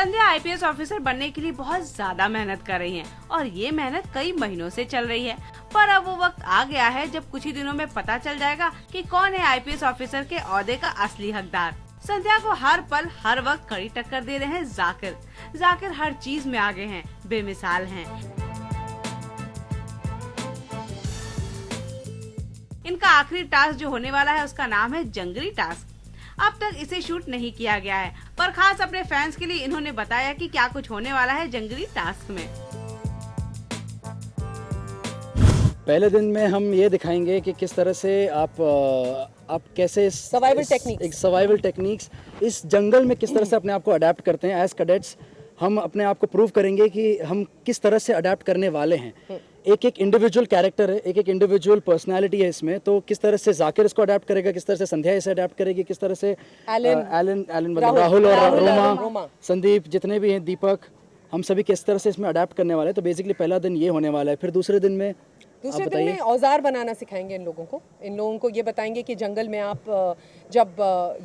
संध्या IPS officer बनने के लिए बहुत ज्यादा मेहनत कर रही हैं और ये मेहनत कई महीनों से चल रही है। पर अब वो वक्त आ गया है जब कुछ ही दिनों में पता चल जाएगा कि कौन है आईपीएस ऑफिसर के ओहदे का असली हकदार। संध्या को हर पल हर वक्त कड़ी टक्कर दे रहे हैं जाकिर। जाकिर हर चीज में आगे हैं, बेमिसाल हैं। इनका आखिरी टास्क जो होने वाला है उसका नाम है जंगली टास्क। अब तक इसे शूट नहीं किया गया है, पर खास अपने फैंस के लिए इन्होंने बताया कि क्या कुछ होने वाला है जंगली टास्क में। पहले दिन में हम ये दिखाएंगे कि किस तरह से आप कैसे सर्वाइवल टेक्निक्स इस जंगल में किस तरह से अपने आप को अडेप्ट करते हैं। एज कैडेट्स हम अपने आप को प्रूव करेंगे कि हम किस तरह से अडेप्ट करने वाले हैं। एक एक इंडिविजुअल कैरेक्टर है, एक एक इंडिविजुअल पर्सनालिटी है इसमें। तो किस तरह से जाकिर इसको अडेप्ट करेगा, किस तरह से संध्या इसे अडेप्ट करेगी, किस तरह से राहुल और रोमा, संदीप, जितने भी हैं, दीपक, हम सभी किस तरह से इसमें अडेप्ट करने वाले हैं। तो बेसिकली पहला दिन ये होने वाला है। फिर दूसरे दिन में औजार बनाना सिखाएंगे इन लोगों को ये बताएंगे कि जंगल में आप जब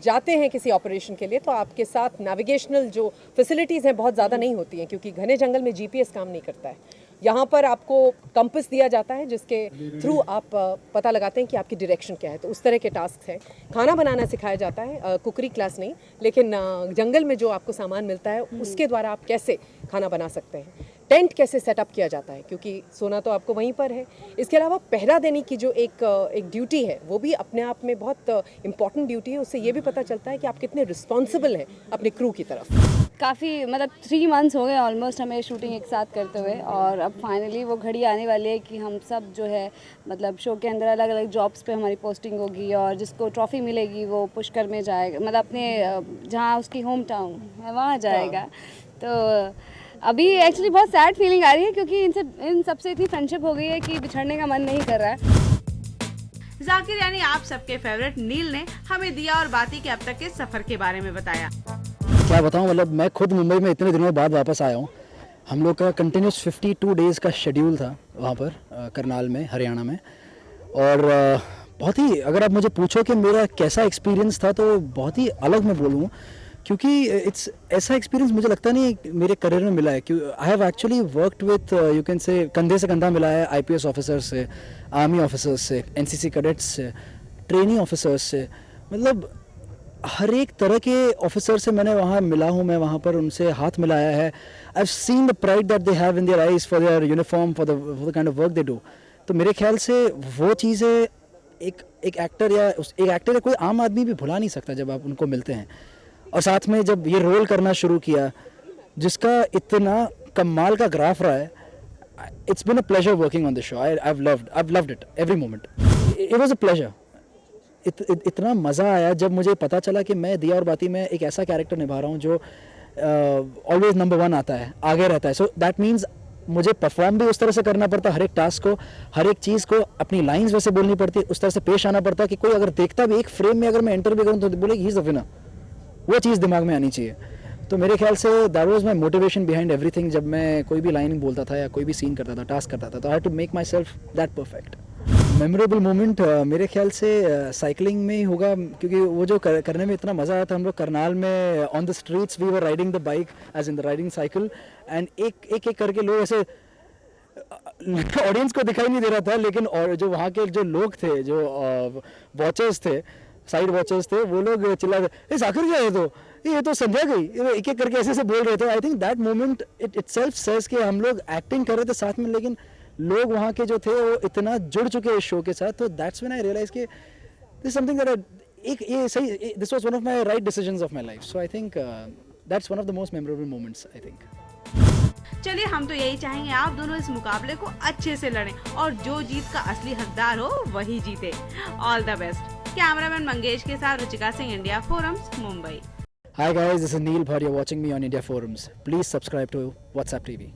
जाते हैं किसी ऑपरेशन के लिए तो आपके साथ नेविगेशनल जो फैसिलिटीज़ हैं बहुत ज़्यादा नहीं होती हैं, क्योंकि घने जंगल में जीपीएस काम नहीं करता है। यहाँ पर आपको कंपास दिया जाता है जिसके थ्रू आप पता लगाते हैं कि आपकी डायरेक्शन क्या है। तो उस तरह के टास्क हैं। खाना बनाना सिखाया जाता है, कुकरी क्लास नहीं, लेकिन जंगल में जो आपको सामान मिलता है उसके द्वारा आप कैसे खाना बना सकते हैं। टेंट कैसे सेटअप किया जाता है, क्योंकि सोना तो आपको वहीं पर है। इसके अलावा पहरा देने की जो एक ड्यूटी है वो भी अपने आप में बहुत इंपॉर्टेंट ड्यूटी है। उससे ये भी पता चलता है कि आप कितने रिस्पॉन्सिबल हैं अपने क्रू की तरफ। काफ़ी मतलब 3 मंथ्स हो गए ऑलमोस्ट हमें शूटिंग एक साथ करते हुए, और अब फाइनली वो घड़ी आने वाली है कि हम सब जो है मतलब शो के अंदर अलग अलग जॉब्स पे हमारी पोस्टिंग होगी, और जिसको ट्रॉफ़ी मिलेगी वो पुष्कर में जाएगा, मतलब अपने जहाँ उसकी होम टाउन है वहाँ जाएगा। तो अभी एक्चुअली बहुत सैड फीलिंग आ रही है, क्योंकि इन सबसे इतनी फ्रेंडशिप हो गई है कि बिछड़ने का मन नहीं कर रहा है। जाकिर यानी आप सबके फेवरेट नील ने हमें दिया और बाती के अब तक के सफर के बारे में बताया। क्या बताऊं, मतलब मैं खुद मुंबई में इतने दिनों बाद वापस आया हूं। हम लोग का कंटिन्यूस 52 डेज़ का शेड्यूल था वहाँ पर करनाल में, हरियाणा में। और बहुत ही, अगर आप मुझे पूछो कि मेरा कैसा एक्सपीरियंस था, तो बहुत ही अलग मैं बोलूँ, क्योंकि इट्स ऐसा एक्सपीरियंस मुझे लगता नहीं मेरे करियर में मिला है। I have actually worked with, you can say, कंधे से कंधा मिला है आईपीएस ऑफिसर से, आर्मी ऑफिसर्स से, एनसीसी कैडेट्स से, ट्रेनिंग ऑफिसर्स से, मतलब हर एक तरह के ऑफिसर से मैंने वहाँ मिला हूँ। मैं वहाँ पर उनसे हाथ मिलाया है। I have seen the pride that they have in their eyes for their uniform, for the kind of work they do. तो मेरे ख्याल से वो चीज़ें एक एक्टर या कोई आम आदमी भी भुला नहीं सकता जब आप उनको मिलते हैं। और साथ में जब ये रोल करना शुरू किया जिसका इतना कमाल का ग्राफ रहा है, it's been a pleasure working on the show. I have loved it every moment. It was a pleasure. इतना मज़ा आया जब मुझे पता चला कि मैं दिया और बाती में एक ऐसा कैरेक्टर निभा रहा हूँ जो ऑलवेज नंबर 1 आता है, आगे रहता है। सो दैट मीन्स मुझे परफॉर्म भी उस तरह से करना पड़ता, हर एक टास्क को, हर एक चीज़ को, अपनी लाइंस वैसे बोलनी पड़ती, उस तरह से पेश आना पड़ता कि कोई अगर देखता भी एक फ्रेम में, अगर मैं एंटर भी करूँ तो बोले ही इज़ द विनर। वो चीज़ दिमाग में आनी चाहिए। तो मेरे ख्याल say that was my motivation behind everything. जब मैं कोई भी लाइन बोलता था या कोई भी सीन करता था, टास्क करता था, तो I had to make myself that perfect. Memorable moment मेरे ख्याल से साइकिलिंग में ही होगा, क्योंकि वो जो करने में इतना मज़ा आया था। हम लोग करनाल में on the streets we were riding the bike as in the riding cycle, and एक करके लोग ऐसे, ऑडियंस को दिखाई नहीं दे रहा था, लेकिन और जो वहाँ के जो लोग थे, जो वॉचर्स थे, साइड वॉचर्स थे, वो लोग चिल्ला रहे, जाकिर क्या है, तो ये तो संध्या गई, एक एक करके ऐसे बोल रहे थे। I think that moment itself says कि हम लोग एक्टिंग कर रहे थे साथ में, लेकिन लोग वहाँ के जो थे वो इतना जुड़ चुके हैं इस शो के साथ। तो दैट्स व्हेन आई रियलाइज कि दिस समथिंग दैट ये सही, this was one of my right decisions of my life. So I think that's one of the most memorable moments I think. चलिए, हम तो यही चाहेंगे आप दोनों इस मुकाबले को अच्छे से लड़ें और जो जीत का असली हकदार हो वही जीते। All the best. Cameraman Mangesh के साथ Ruchika Singh, India forums, Mumbai. Hi guys, this is Neil Bhatt. You're watching me on India Forums. Please subscribe to WhatsApp TV.